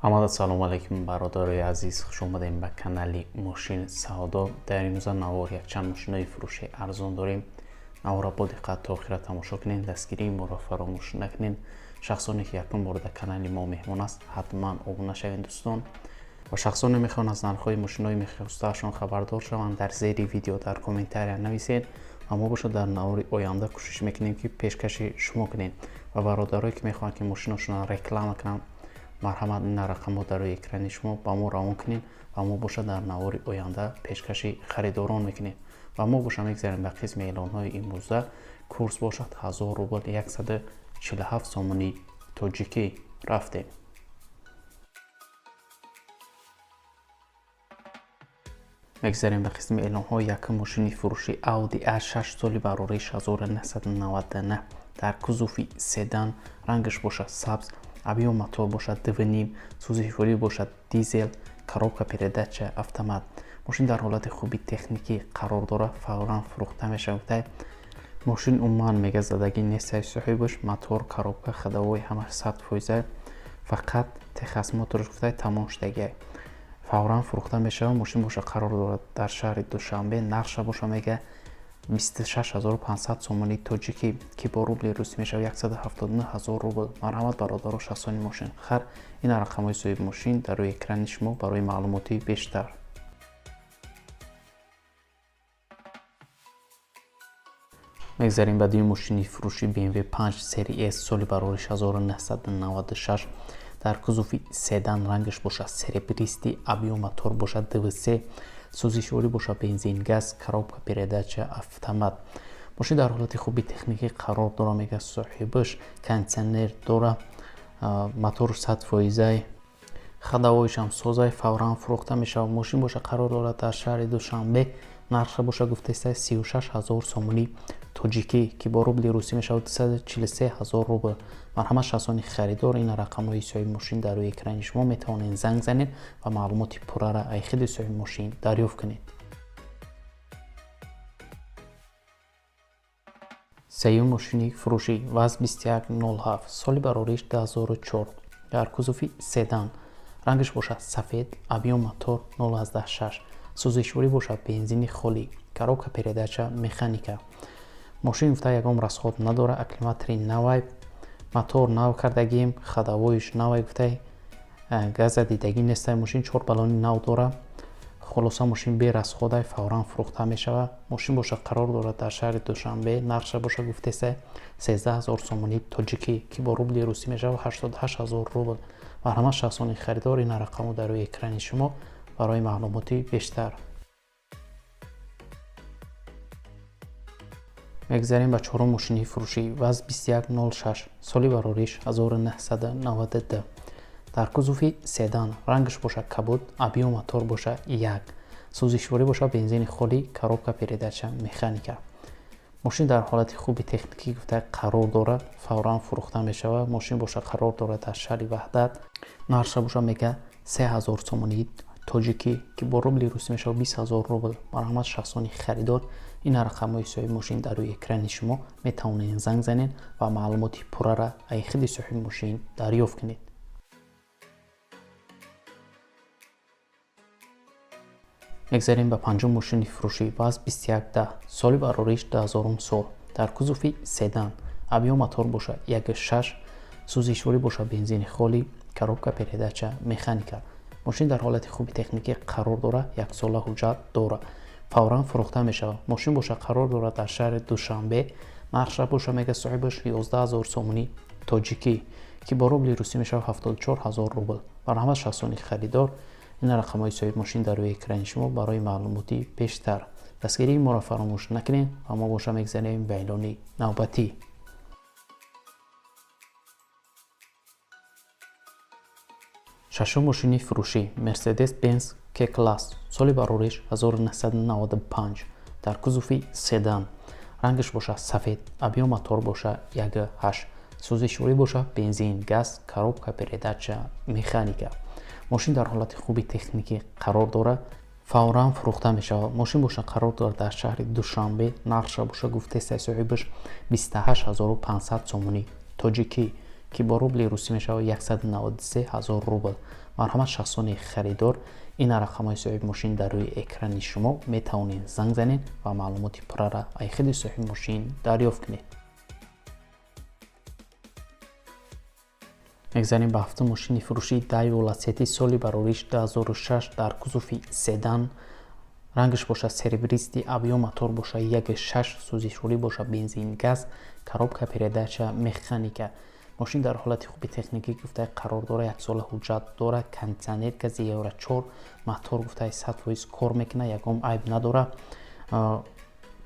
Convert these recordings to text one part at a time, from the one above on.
амадад салому алайкум бародарои азиз, хуш омадем ба канали Мошин Саодо. Дар имрӯза навор якчанд мошинои фурӯши арзон дорем. Навора бо диққат то охира тамошо кунед, дастгирии моро фаромӯш накунед. Шахсоне ки якум бор дар канали мо меҳмон аст, ҳатман обуна шавед дӯстон. ва шахсоне мехоҳанд аз нархҳои мошинои мехостаашон хабардор шаванд, дар зери видео дар комментария нависед ва мо бошад дар навори оянда кӯшиш мекунем ки пешкаши шумо кунем. ва бародарое ки мехоҳанд ки мошинашонро реклама кунанд, марҳамат ин рақамҳо дар рӯи экрани шумо ба мо равон кунед ва мо боша дар навори оянда пешкаши харидорон мекунем. ва мо боша мегзарем ба қисми эълонҳои имрӯза. курс бошад 1000 рубл 147 сомони тоҷикӣ. рафтем. мегзарем ба қисми эълонҳо. якум мошини фурӯши Audi A6 соли барориш 1999 дар кузуфи седан, рангаш бошад сабз, объем мотор бошад 2.5, сӯзишворӣ бошад дизел, коробка передача автомат. мошин дар ҳолати хуби техникӣ қарор дорад, фавран фурӯхта мешавад. мошин умуман мега задагӣ нест соҳибаш, мотор, коробка, ходовой ҳамаш 100%, фақат техас моторш гуфтай тамом шудагӣ. фавран фурӯхта мешавад. мошин боша қарор дорад дар шаҳри душанбе. нақша боша мега 26500 сомони тоҷикӣ ки бо рубли русӣ мешавад 179000 рубл. марҳамат бародаро, шахсони мошин хар. ин рақамҳои соҳиби мошин дар рӯи экрани шумо барои маълумоти бештар. мегзарем ба дуюм мошини фурӯши BMW 5 сери S соли барориш 1996 дар кузуфи седан, рангаш бошад серебристи, объем мотор бошад 2.3, сӯзишворӣ бошад бензин газ, коробка передача автомат. мошин дар ҳолати хуби техникӣ қарор дора, мега соҳибаш кондитсионер дора, мотор 100%, ходовойшам созай, фавран фурӯхта мешавад. мошин боша қарор дорад дар шаҳри душанбе. нарша боша гуфтаиста 36000 сомони тоҷикӣ ки бо рубли русӣ мешавад 243000 рубл. марҳамат шахсони харидор, ин рақамҳои соҳиби мошин дар рӯи экрани шумо, метавонед занг занед ва маълумоти пуррара аз худи соҳиби мошин дарёфт кунед. сеюм мошини фурӯши ВАЗ 2107 соли барориш 2004 дар кузуфи седан, рангаш бошад сафед, объем мотор 0.6, сӯзишворӣ бошад бензини холӣ, коробка передача механика. мошин гуфта ягон расход надора, акклиматори навай, мотор нав кардагим, ходовойш навай гуфтай, газа дидагӣ нестай. мошин 4 баллони нав дора. хулоса мошин бе расходай, фавран фурӯхта мешавад. мошин боша қарор дорад дар шаҳри душанбе. нақша боша гуфтеса 13000 сомони тоҷикӣ ки бо рубли русӣ мешавад 88000 рубл. марҳамат шахсони харидор, ин рақамҳо дар рӯи экрани шумо барои маълумоти бештар. мегзарем ба чорум мошини фурӯши ВАЗ 2106 соли барориш 1992 дар кузуфи седан, рангаш боша кабуд, объем мотор боша 1, сӯзишворӣ боша бензини холӣ, коробка передача механика. мошин дар ҳолати хуби техникӣ гуфта қарор дорад, фавран фурӯхта мешавад. мошин боша қарор дорад дар шаҳри ваҳдат. нарша боша мега 3000 сомони тоҷикӣ ки бо рубли русӣ мешавад 20000 рубл. марҳамат шахсони харидор, ин рақамҳои соҳиби мошин дар рӯи экрани шумо, метавонед занг занед ва маълумоти пуррара аз худи соҳиби мошин дарёфт кунед. мегзарем ба панҷум мошини фурӯши ВАЗ 2110 соли барориш 2000 сол дар кузуфи седан, объем мотор боша 1.6, сӯзишворӣ боша бензини холӣ, коробка передача механика. мошин дар ҳолати хуби техникӣ қарор дора, 1 сола ҳуҷҷат дора. фавран фурӯхта мешавад. мошин боша қарор дорад дар шаҳри душанбе. нарша боша мега соҳибаш 11000 сомони тоҷикӣ ки бо рубли русӣ мешавад 74000 рубл. марҳамат шахсони харидор, ин рақамҳои соҳиби мошин дар рӯи экрани шумо барои маълумоти бештар. дастгирии моро фаромӯш накунед ва мо боша мегзарем ба эълони навбатӣ. шашум мошини фурӯши Mercedes Benz K-Class соли барориш 1995 дар кузуфи седан, рангаш боша сафед, объем мотор боша 1.8, сӯзишворӣ боша бензин газ, коробка передача механика. мошин дар ҳолати хуби техникӣ қарор дорад, фавран фурӯхта мешавад. мошин боша қарор дорад дар шаҳри душанбе. нақша боша гуфтаи соҳибаш 28500 сомони тоҷикӣ ки бо рубли русӣ мешавад 193 000 рубл. марҳамат шахсони харидор, ин рақамҳои соҳиби мошин дар рӯи экрани шумо метавонед занг занед ва маълумоти пуррара аз худи соҳиби мошин дарёфт кунед. мегзарем ба ҳафтум мошини фурӯшии Daewoo Lacetti соли барориш 2006 дар кузуфи седан, рангаш боша серебристи, объем мотор боша 1.6, сӯзишворӣ боша бензин газ, коробка передача механика. мошин дар ҳолати хуби техникӣ гуфта қарор дора, 1 сола ҳуҷҷат дора, кондитсионер гази евро 4, мотор гуфта 100% кор мекуна, ягон айб надора,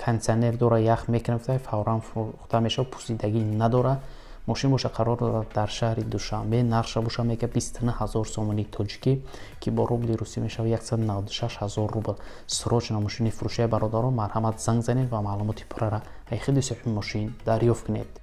кондитсионер дора, ях мекуна, гуфта фавран фурӯхта мешавад, пусидагӣ надора. мошин боша қарор дора дар шаҳри Душанбе, нархша боша мега 29 000 сомонии тоҷикӣ, ки бо рубли русӣ мешавад 196 000 рубл. срочно мошини фурӯшии бародарон, марҳамат занг занед ва маълумоти пуррара аз худи соҳиби мошин дарёфт кунед.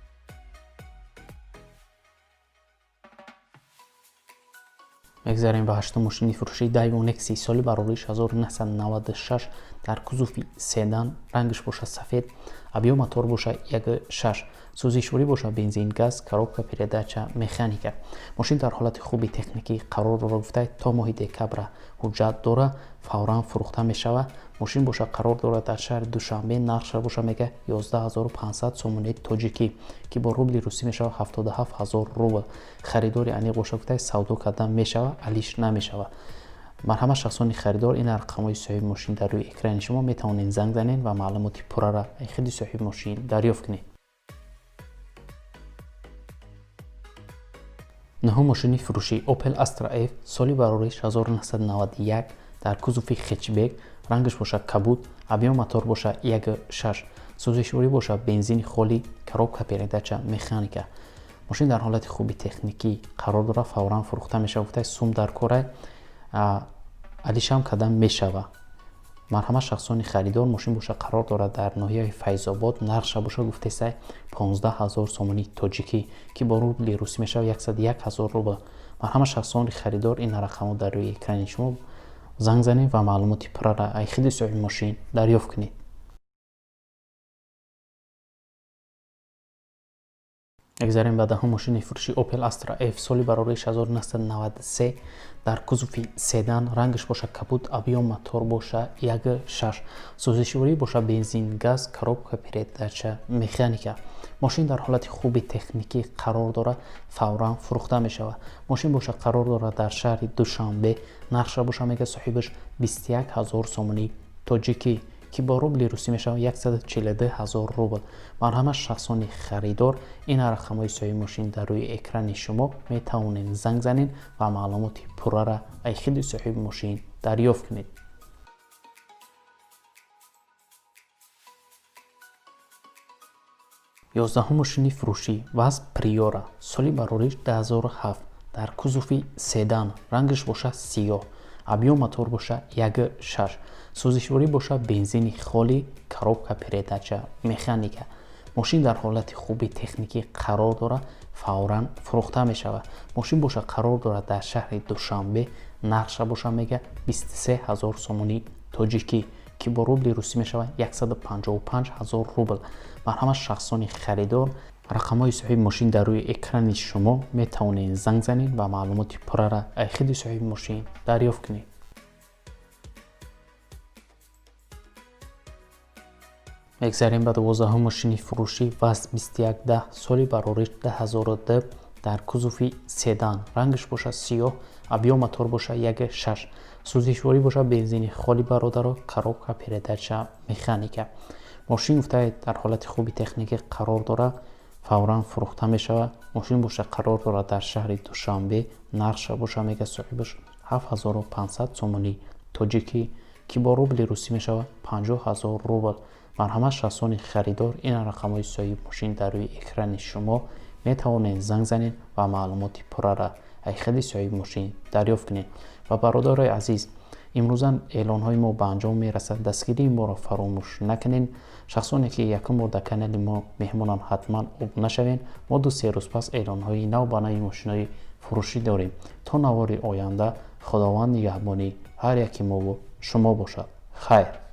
мегзарем ба ҳаштум мошини фурӯшии Daewoo Nexi соли барориш 1996 дар кузуфи седан, рангаш боша сафед, объем мотор боша 1.6, сӯзишворӣ боша бензин газ, коробка передача механика. мошин дар ҳолати хуби техникӣ қарор дора, гуфта то моҳи декабра ҳуҷҷат дора, фавран фурӯхта мешавад. мошин боша қарор дора дар шаҳри Душанбе, нархша боша мега 11500 сомонии тоҷикӣ, ки бо рубли русӣ мешавад 77 000 рубл. харидори аниқ боша, гуфта савдо карда мешавад, алиш намешавад. марҳамат шахсони харидор, ин рақамҳои соҳиби мошин дар рӯи экрани шумо метавонед занг занед ва маълумоти пуррара аз худи соҳиби мошин дарёфт кунед. нӯҳум мошини фурӯшии Opel Astra F соли барориш 1991 дар кузуфи хетчбек, рангаш боша кабуд, объем мотор боша 1.6, сӯзишворӣ боша бензини холӣ, коробка передача механика. мошин дар ҳолати хуби техникӣ қарор дора, фавран фурӯхта мешавад, гуфта сум дар кора, алишам кардан мешавад. марҳамат шахсони харидор, мошин боша қарор дора дар ноҳияи Файзобод, нархша боша гуфтаи 15 000 сомонии тоҷикӣ, ки бо рубли русӣ мешавад 101 000 рубл. марҳамат шахсони харидор, ин рақамҳо дар рӯи экрани шумо занг занед ва маълумоти пуррара аз худи соҳиби мошин дарёфт кунед. мегзарем ба даҳум мошини фурӯшии Opel Astra F соли барориш 1993 дар кузуфи седан, рангаш боша кабуд, объем мотор боша 1.6, сӯзишворӣ боша бензин газ, коробка передача механика. мошин дар ҳолати хуби техникӣ қарор дора, фавран фурӯхта мешавад. мошин боша қарор дора дар шаҳри Душанбе, нархша боша мега соҳибаш 21 000 сомонии тоҷикӣ, ки бо рубли русӣ мешавад 142 000 рубл. марҳамат шахсони харидор, ин рақамҳои соҳиби мошин дар рӯи экрани шумо метавонед занг занед ва маълумоти пуррара аз худи соҳиби мошин дарёфт кунед. 11 мошини фурӯшии Wasp Priora соли барориш 2007 дар кузуфи седан, рангаш боша сиёҳ, объем мотор боша 1.6, сӯзишворӣ боша бензини холӣ, коробка передача механика. мошин дар ҳолати хуби техникӣ қарор дора, фавран фурӯхта мешавад. мошин боша қарор дора дар шаҳри Душанбе, нархша боша мега 23 000 сомонии тоҷикӣ, ки бо рубли русӣ мешавад 155 000 рубл. марҳамат шахсони харидор, рақамҳои соҳиби мошин дар рӯи экрани шумо метавонед занг занед ва маълумоти пуррара аз худи соҳиби мошин дарёфт кунед. мегзарем ба 12 мошини фурӯшии Wasp 2110 соли барориш 2002 дар кузуфи седан, рангаш боша сиёҳ, объем мотор боша 1.6, сӯзишворӣ боша бензини холӣ бародаро, коробка передача механика. мошин гуфта дар ҳолати хуби техникӣ қарор дора, фавран фурӯхта мешавад. мошин боша қарор дора дар шаҳри Душанбе, нархша боша мега соҳибаш 7500 сомонии тоҷикӣ, ки бо рубли русӣ мешавад 50 000 рубл. марҳамат шахсони харидор, ин рақамҳои соҳиби мошин дар рӯи экрани шумо метавонед занг занед ва маълумоти пуррара аз худи соҳиби мошин дарёфт кунед. ва бародарои азиз, имрӯза эълонҳои мо ба анҷом мерасад. дастгирии моро фаромӯш накунед. шахсоне ки якум бор дар канали мо меҳмонанд, ҳатман обуна шавед. мо 2-3 рӯз пас эълонҳои нав ба нави мошинҳои фурӯшӣ дорем. то навори оянда, худованд нигаҳбони ҳар яки мо шумо бошад. хайр.